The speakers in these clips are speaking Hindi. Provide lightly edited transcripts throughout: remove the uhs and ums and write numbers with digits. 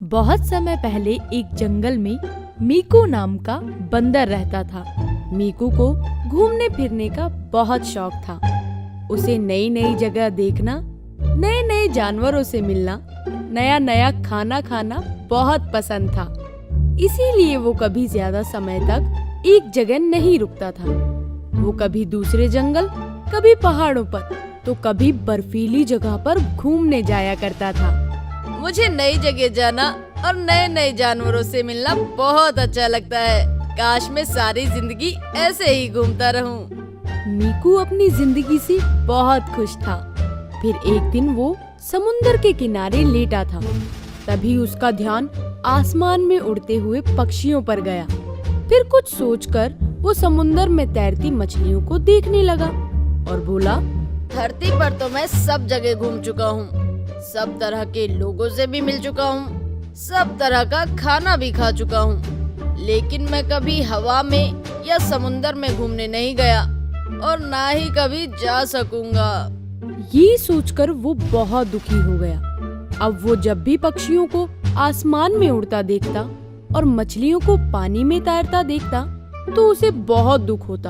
बहुत समय पहले एक जंगल में मीकू नाम का बंदर रहता था। मीकू को घूमने फिरने का बहुत शौक था। उसे नई नई जगह देखना, नए नए जानवरों से मिलना, नया नया खाना खाना बहुत पसंद था। इसीलिए वो कभी ज्यादा समय तक एक जगह नहीं रुकता था। वो कभी दूसरे जंगल, कभी पहाड़ों पर, तो कभी बर्फीली जगह पर घूमने जाया करता था। मुझे नई जगह जाना और नए नए जानवरों से मिलना बहुत अच्छा लगता है। काश मैं सारी जिंदगी ऐसे ही घूमता रहूं। मीकू अपनी जिंदगी से बहुत खुश था। फिर एक दिन वो समुंदर के किनारे लेटा था। तभी उसका ध्यान आसमान में उड़ते हुए पक्षियों पर गया। फिर कुछ सोचकर वो समुंदर में तैरती मछलियों को देखने लगा और बोला, धरती पर तो मैं सब जगह घूम चुका हूँ, सब तरह के लोगों से भी मिल चुका हूँ, सब तरह का खाना भी खा चुका हूँ, लेकिन मैं कभी हवा में या समुंदर में घूमने नहीं गया और ना ही कभी जा सकूंगा। ये सोचकर वो बहुत दुखी हो गया। अब वो जब भी पक्षियों को आसमान में उड़ता देखता और मछलियों को पानी में तैरता देखता तो उसे बहुत दुख होता।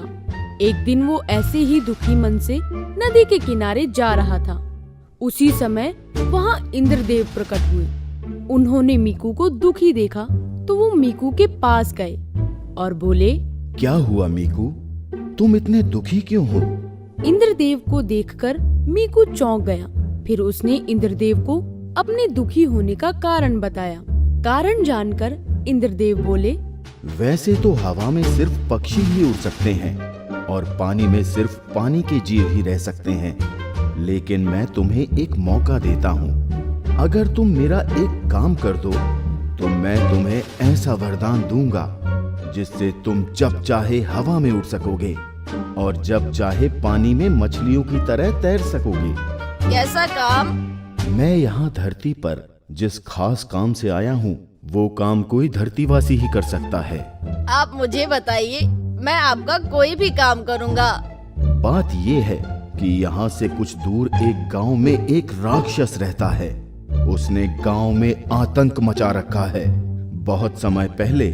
एक दिन वो ऐसे ही दुखी मन से नदी के किनारे जा रहा था। उसी समय वहाँ इंद्रदेव प्रकट हुए। उन्होंने मीकू को दुखी देखा तो वो मीकू के पास गए और बोले, क्या हुआ मीकू, तुम इतने दुखी क्यों हो? इंद्रदेव को देखकर मीकू चौंक गया। फिर उसने इंद्रदेव को अपने दुखी होने का कारण बताया। कारण जानकर इंद्रदेव बोले, वैसे तो हवा में सिर्फ पक्षी ही उड़ सकते हैं और पानी में सिर्फ पानी के जीव ही रह सकते हैं, लेकिन मैं तुम्हें एक मौका देता हूँ। अगर तुम मेरा एक काम कर दो तो मैं तुम्हें ऐसा वरदान दूंगा जिससे तुम जब चाहे हवा में उड़ सकोगे और जब चाहे पानी में मछलियों की तरह तैर सकोगे। कैसा काम? मैं यहाँ धरती पर जिस खास काम से आया हूँ वो काम कोई धरतीवासी ही कर सकता है। आप मुझे बताइए, मैं आपका कोई भी काम करूँगा। बात ये है कि यहाँ से कुछ दूर एक गांव में एक राक्षस रहता है। उसने गांव में आतंक मचा रखा है। बहुत समय पहले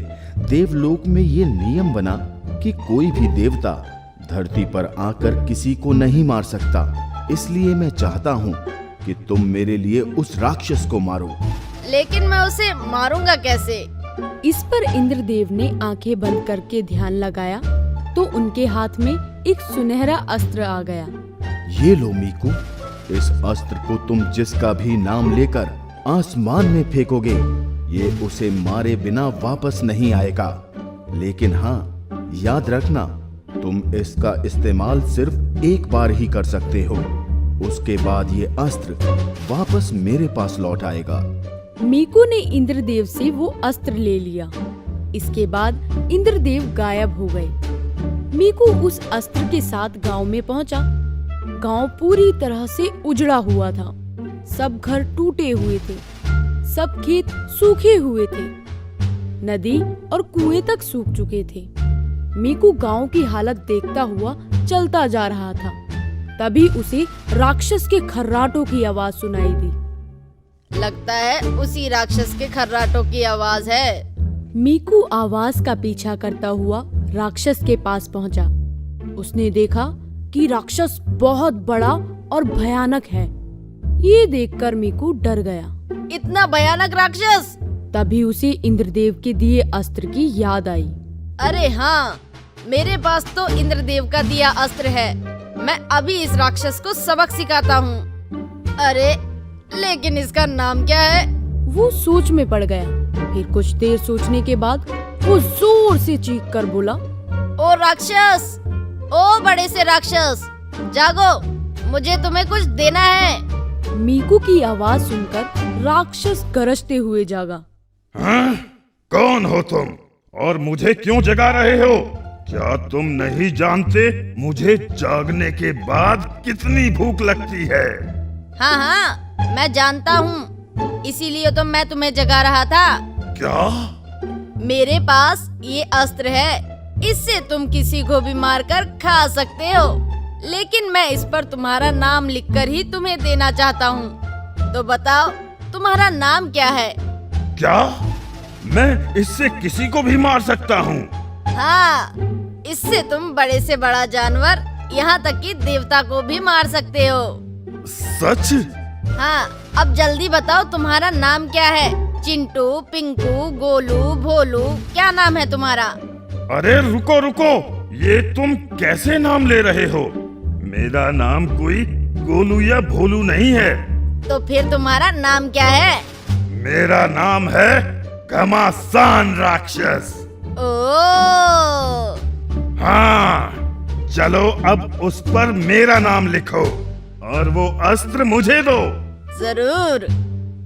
देवलोक में ये नियम बना कि कोई भी देवता धरती पर आकर किसी को नहीं मार सकता। इसलिए मैं चाहता हूँ कि तुम मेरे लिए उस राक्षस को मारो। लेकिन मैं उसे मारूंगा कैसे? इस पर इंद्रदेव ने आंखें बंद करके ध्यान लगाया तो उनके हाथ में एक सुनहरा अस्त्र आ गया। ये लो मीकू, इस अस्त्र को तुम जिसका भी नाम लेकर आसमान में फेंकोगे ये उसे मारे बिना वापस नहीं आएगा। लेकिन हाँ, याद रखना तुम इसका इस्तेमाल सिर्फ एक बार ही कर सकते हो। उसके बाद ये अस्त्र वापस मेरे पास लौट आएगा। मीकू ने इंद्रदेव से वो अस्त्र ले लिया। इसके बाद इंद्रदेव गायब हो गए। मीकू उस अस्त्र के साथ गांव में पहुंचा। गांव पूरी तरह से उजड़ा हुआ था। सब घर टूटे हुए थे, सब खेत सूखे हुए थे, नदी और कुएं तक सूख चुके थे। मीकू गांव की हालत देखता हुआ चलता जा रहा था। तभी उसे राक्षस के खर्राटों की आवाज सुनाई दी। लगता है उसी राक्षस के खर्राटों की आवाज है। मीकू आवाज का पीछा करता हुआ राक्षस के पास पहुंचा। उसने देखा कि राक्षस बहुत बड़ा और भयानक है। ये देखकर मीकू डर गया। इतना भयानक राक्षस? तभी उसे इंद्रदेव के दिए अस्त्र की याद आई। अरे हाँ, मेरे पास तो इंद्रदेव का दिया अस्त्र है। मैं अभी इस राक्षस को सबक सिखाता हूँ। अरे लेकिन इसका नाम क्या है? वो सोच में पड़ गया। फिर कुछ देर सोचने के बाद वो जोर से चीख कर बोला, ओ राक्षस, ओ बड़े से राक्षस, जागो, मुझे तुम्हें कुछ देना है। मीकू की आवाज सुनकर राक्षस गरजते हुए जागा। हाँ? कौन हो तुम और मुझे क्यों जगा रहे हो? क्या तुम नहीं जानते मुझे जागने के बाद कितनी भूख लगती है? हाँ हाँ, मैं जानता हूँ, इसीलिए तो मैं तुम्हें जगा रहा था। क्या? मेरे पास ये अस्त्र है, इससे तुम किसी को भी मारकर खा सकते हो, लेकिन मैं इस पर तुम्हारा नाम लिखकर ही तुम्हें देना चाहता हूँ। तो बताओ तुम्हारा नाम क्या है? क्या? मैं इससे किसी को भी मार सकता हूँ? हाँ, इससे तुम बड़े से बड़ा जानवर, यहाँ तक कि देवता को भी मार सकते हो। सच? हाँ, अब जल्दी बताओ तुम्हारा नाम क्या है? चिंटू, पिंकू, गोलू, भोलू, क्या नाम है तुम्हारा? अरे रुको रुको, ये तुम कैसे नाम ले रहे हो? मेरा नाम कोई गोलू या भोलू नहीं है। तो फिर तुम्हारा नाम क्या है? मेरा नाम है घमासान राक्षस। ओह, हाँ, चलो अब उस पर मेरा नाम लिखो और वो अस्त्र मुझे दो। जरूर।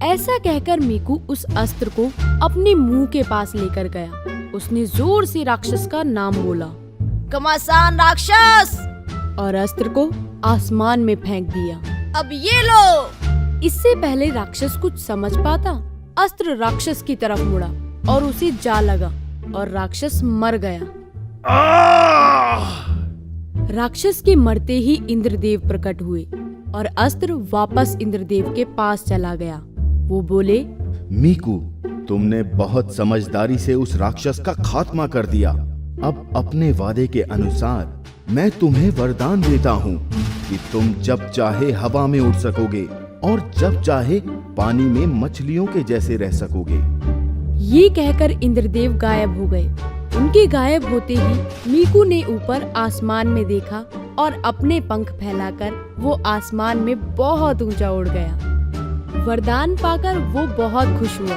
ऐसा कहकर मीकू उस अस्त्र को अपने मुंह के पास लेकर गया। उसने जोर से राक्षस का नाम बोला, घमासान राक्षस, और अस्त्र को आसमान में फेंक दिया। अब ये लो। इससे पहले राक्षस कुछ समझ पाता, अस्त्र राक्षस की तरफ मुड़ा और उसे जा लगा और राक्षस मर गया। राक्षस के मरते ही इंद्रदेव प्रकट हुए और अस्त्र वापस इंद्रदेव के पास चला गया। वो बोले, मीकू, तुमने बहुत समझदारी से उस राक्षस का खात्मा कर दिया। अब अपने वादे के अनुसार मैं तुम्हें वरदान देता हूँ कि तुम जब चाहे हवा में उड़ सकोगे और जब चाहे पानी में मछलियों के जैसे रह सकोगे। ये कहकर इंद्रदेव गायब हो गए। उनके गायब होते ही मीकू ने ऊपर आसमान में देखा और अपने पंख फैलाकर वो आसमान में बहुत ऊंचा उड़ गया। वरदान पाकर वो बहुत खुश हुआ।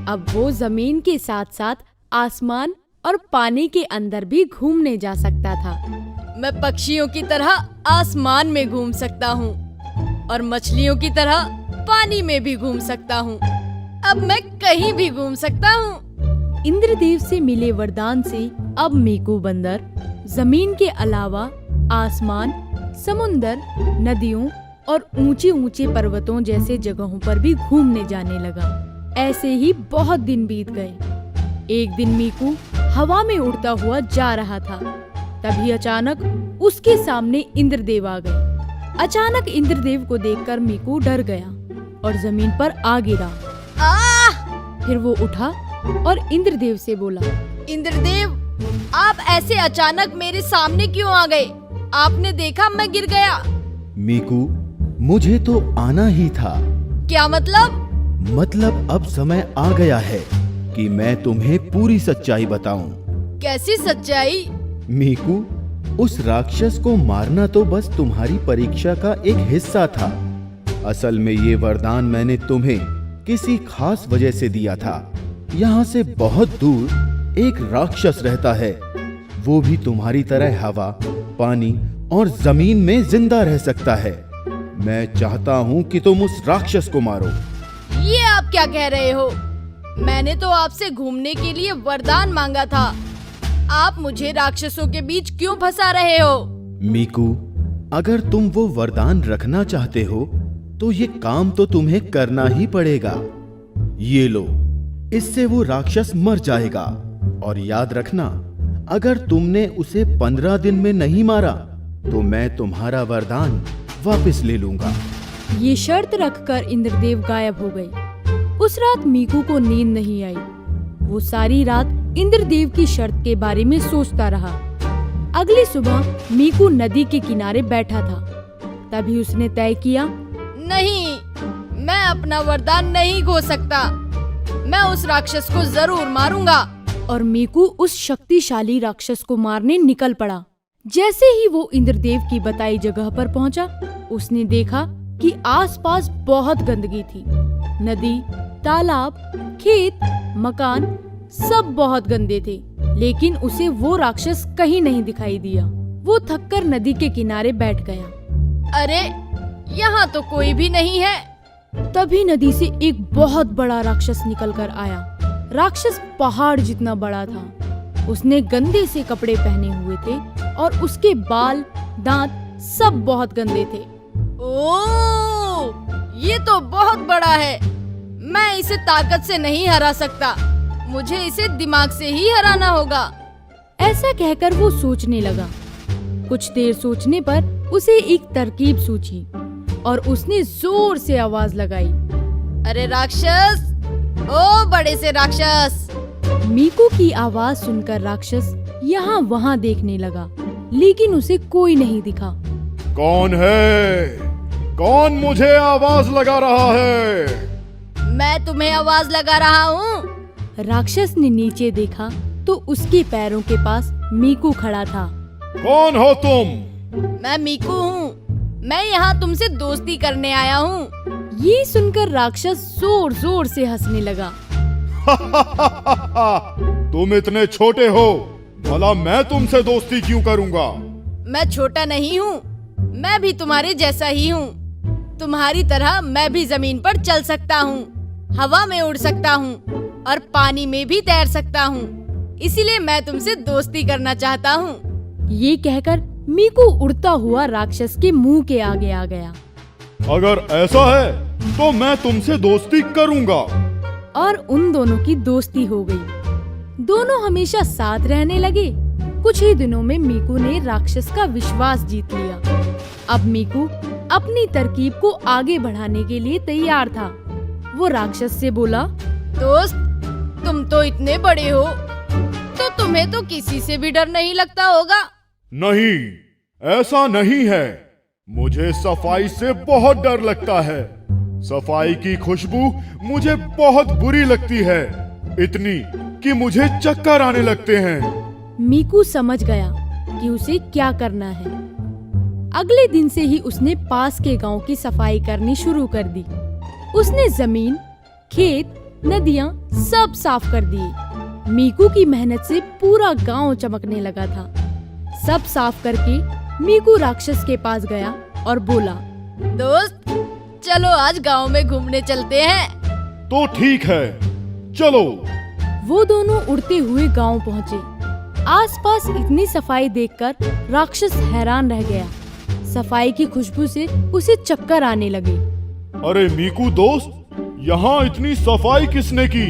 अब वो जमीन के साथ साथ आसमान और पानी के अंदर भी घूमने जा सकता था। मैं पक्षियों की तरह आसमान में घूम सकता हूँ और मछलियों की तरह पानी में भी घूम सकता हूँ। अब मैं कहीं भी घूम सकता हूँ। इंद्रदेव से मिले वरदान से अब मीकू बंदर जमीन के अलावा आसमान, समुंदर, नदियों और ऊंचे ऊंचे पर्वतों जैसे जगहों पर भी घूमने जाने लगा। ऐसे ही बहुत दिन बीत गए। एक दिन मीकू हवा में उड़ता हुआ जा रहा था। तभी अचानक उसके सामने इंद्रदेव आ गए। अचानक इंद्रदेव को देखकर मीकू डर गया और जमीन पर आ गिरा। फिर वो उठा और इंद्रदेव से बोला, इंद्रदेव, आप ऐसे अचानक मेरे सामने क्यों आ गए? आपने देखा मैं गिर गया। मीकू, मुझे तो आना ही था। क्या मतलब? मतलब अब समय आ गया है कि मैं तुम्हें पूरी सच्चाई बताऊं। कैसी सच्चाई? मीकू, उस राक्षस को मारना तो बस तुम्हारी परीक्षा का एक हिस्सा था। असल में ये वरदान मैंने तुम्हें किसी खास वजह से दिया था। यहाँ से बहुत दूर एक राक्षस रहता है। वो भी तुम्हारी तरह हवा, पानी और जमीन में जिंदा रह सकता है। मैं चाहता हूँ कि तुम उस राक्षस को मारो। ये आप क्या कह रहे हो? मैंने तो आपसे घूमने के लिए वरदान मांगा था। आप मुझे राक्षसों के बीच क्यों फंसा रहे हो? मीकू, अगर तुम वो वरदान रखना चाहते हो तो ये काम तो तुम्हें करना ही पड़ेगा। ये लो, इससे वो राक्षस मर जाएगा। और याद रखना, अगर तुमने उसे 15 दिन में नहीं मारा तो मैं तुम्हारा वरदान वापस ले लूंगा। ये शर्त रखकर इंद्रदेव गायब हो गए। उस रात मीकू को नींद नहीं आई। वो सारी रात इंद्रदेव की शर्त के बारे में सोचता रहा। अगली सुबह मीकू नदी के किनारे बैठा था। तभी उसने तय किया, नहीं, मैं अपना वरदान नहीं खो सकता। मैं उस राक्षस को जरूर मारूंगा। और मीकू उस शक्तिशाली राक्षस को मारने निकल पड़ा। जैसे ही वो इंद्रदेव की बताई जगह पर पहुंचा, उसने देखा कि आसपास बहुत गंदगी थी। नदी, तालाब, खेत, मकान सब बहुत गंदे थे। लेकिन उसे वो राक्षस कहीं नहीं दिखाई दिया। वो थककर नदी के किनारे बैठ गया। अरे, यहाँ तो कोई भी नहीं है। तभी नदी से एक बहुत बड़ा राक्षस निकलकर आया। राक्षस पहाड़ जितना बड़ा था। उसने गंदे से कपड़े पहने हुए थे और उसके बाल, दांत सब बहुत गंदे थे। ओह, ये तो बहुत बड़ा है। मैं इसे ताकत से नहीं हरा सकता। मुझे इसे दिमाग से ही हराना होगा। ऐसा कहकर वो सोचने लगा। कुछ देर सोचने पर उसे एक तरकीब सूझी और उसने जोर से आवाज लगाई, अरे राक्षस, ओ बड़े से राक्षस। मीकू की आवाज सुनकर राक्षस यहाँ वहाँ देखने लगा, लेकिन उसे कोई नहीं दिखा। कौन है? कौन मुझे आवाज लगा रहा है? मैं तुम्हें आवाज लगा रहा हूँ। राक्षस ने नीचे देखा तो उसके पैरों के पास मीकू खड़ा था। कौन हो तुम? मैं मीकू हूँ। मैं यहाँ तुमसे दोस्ती करने आया हूँ। ये सुनकर राक्षस जोर जोर से हंसने लगा। तुम इतने छोटे हो, भला मैं तुमसे दोस्ती क्यों करूँगा? मैं छोटा नहीं हूँ, मैं भी तुम्हारे जैसा ही हूँ। तुम्हारी तरह मैं भी जमीन पर चल सकता हूँ, हवा में उड़ सकता हूँ और पानी में भी तैर सकता हूँ। इसीलिए मैं तुमसे दोस्ती करना चाहता हूँ। ये कहकर मीकू उड़ता हुआ राक्षस के मुंह के आगे आ गया। अगर ऐसा है तो मैं तुमसे दोस्ती करूँगा। और उन दोनों की दोस्ती हो गई। दोनों हमेशा साथ रहने लगे। कुछ ही दिनों में मीकू ने राक्षस का विश्वास जीत लिया। अब मीकू अपनी तरकीब को आगे बढ़ाने के लिए तैयार था। वो राक्षस से बोला, दोस्त, तुम तो इतने बड़े हो, तो तुम्हें तो किसी से भी डर नहीं लगता होगा। नहीं, ऐसा नहीं है। मुझे सफाई से बहुत डर लगता है। सफाई की खुशबू मुझे बहुत बुरी लगती है, इतनी कि मुझे चक्कर आने लगते हैं। मीकू समझ गया कि उसे क्या करना है। अगले दिन से ही उसने पास के गांव की सफाई करनी शुरू कर दी। उसने जमीन, खेत, नदियां सब साफ कर दिए। मीकू की मेहनत से पूरा गांव चमकने लगा था। सब साफ करके मीकू राक्षस के पास गया और बोला, दोस्त, चलो आज गांव में घूमने चलते हैं। तो ठीक है, चलो। वो दोनों उड़ते हुए गांव पहुँचे। आसपास इतनी सफाई देखकर राक्षस हैरान रह गया। सफाई की खुशबू से उसे चक्कर आने लगे। अरे मीकू दोस्त, यहाँ इतनी सफाई किसने की?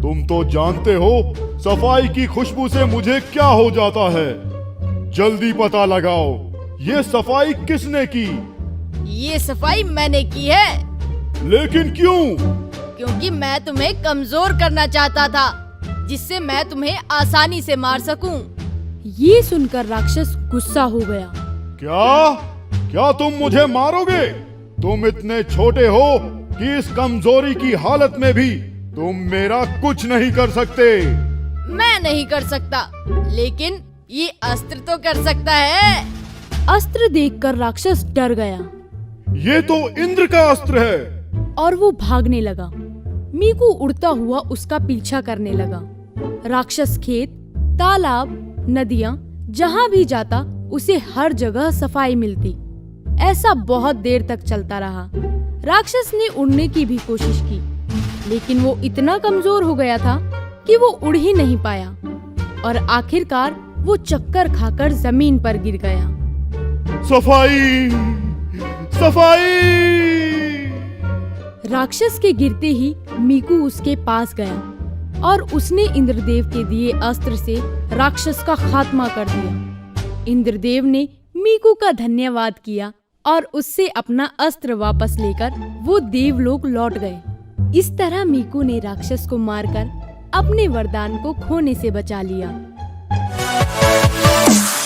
तुम तो जानते हो सफाई की खुशबू से मुझे क्या हो जाता है। जल्दी पता लगाओ, ये सफाई किसने की? ये सफाई मैंने की है। लेकिन क्यों? क्योंकि मैं तुम्हें कमजोर करना चाहता था, जिससे मैं तुम्हें आसानी से मार सकूं। ये सुनकर राक्षस गुस्सा हो गया। क्या तुम मुझे मारोगे? तुम इतने छोटे हो कि इस कमजोरी की हालत में भी तुम मेरा कुछ नहीं कर सकते। मैं नहीं कर सकता, लेकिन ये अस्त्र तो कर सकता है। अस्त्र देखकर राक्षस डर गया। ये तो इंद्र का अस्त्र है। और वो भागने लगा। मीकू उड़ता हुआ उसका पीछा करने लगा। राक्षस खेत, तालाब, नदियां जहाँ भी जाता उसे हर जगह सफाई मिलती। ऐसा बहुत देर तक चलता रहा। राक्षस ने उड़ने की भी कोशिश की, लेकिन वो इतना कमजोर हो गया था कि वो उड़ ही नहीं पाया और आखिरकार वो चक्कर खाकर जमीन पर गिर गया। सफाई, सफाई! राक्षस के गिरते ही मीकू उसके पास गया और उसने इंद्रदेव के दिए अस्त्र से राक्षस का खात्मा कर दिया। इंद्रदेव ने मीकू का धन्यवाद किया और उससे अपना अस्त्र वापस लेकर वो देवलोक लौट गए। इस तरह मीकू ने राक्षस को मारकर अपने वरदान को खोने से बचा लिया।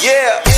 Yeah.